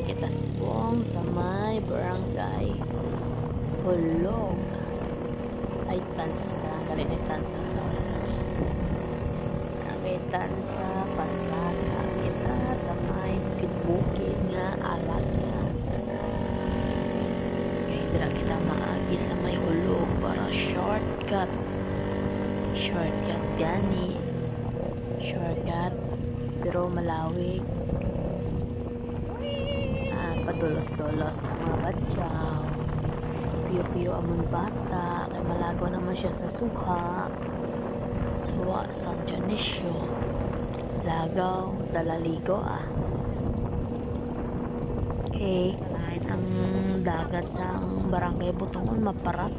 Diri kita subong sa may barangay Hulog. Ay tansa na. Karin tansa. Sorry. Kamitan sa Pasaka. Kita sa may bukid-bukid nga alagya. Kaya dira kita maagi sa may Hulog para shortcut gani. Shortcut pero malawig. Padulos-dulos ang mga batyaw. Piyo-piyo amon bata. Kay malago naman siya sa suha San Dionisio. Lagaw, dalaligo Okay, kahit ang dagat sa barangay Butongon maparat.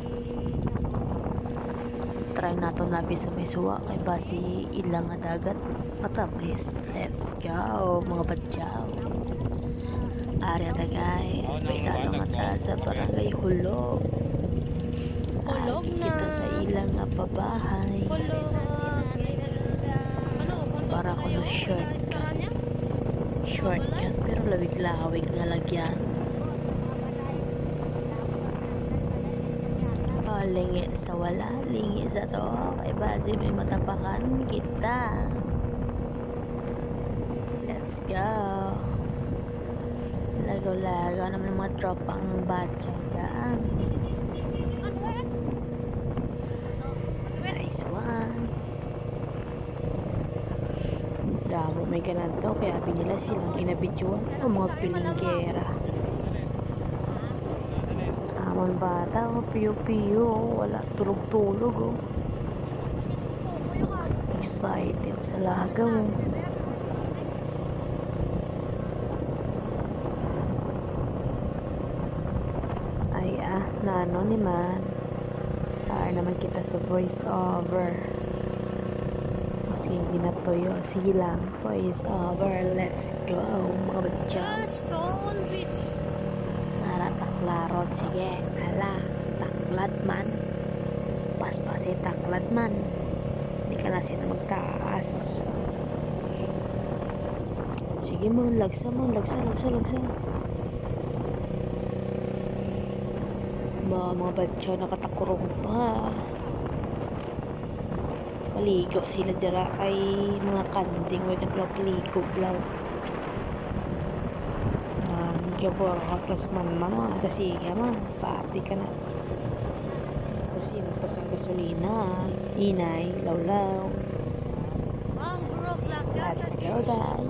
Try nato nabi sa may suwa kay basi ilang nga dagat matamis. Let's go mga batyaw. Area na guys, paitano mata sa barangay Hulog. Hulog na. Kita sa ilang nga pabahay. Para ko na shortcut pero lawig-lawig nga lagyan. Lingi sa wala, lingi sa to. Kay base may matapakan kita. Let's go. Lagaw-lagaw naman mga tropang batsa dyan. Nice one. Damo may ganito. Kaya nila silang ginabidyoan ng mga pilinggera. Amon bata, piyo-piyo. Wala tulog-tulog. Excited sa lagaw. Nano ni man tayo naman kita sa voice over kasi ginatuyo silang voice over. Let's go mga batyaw. Stone Beach. Taklarot sige taklad man paspasi taklad man hindi ka na sila magtaas. Sige mo lagsa mga batyaw nakatakurong pa. Paligo sila dira kay mga kanding way katlaw paligo blaw. Gabor atlas man siga man party ka na. Tapos to sa gasolina inay lawlaw. Ang burok lang. Let's go guys.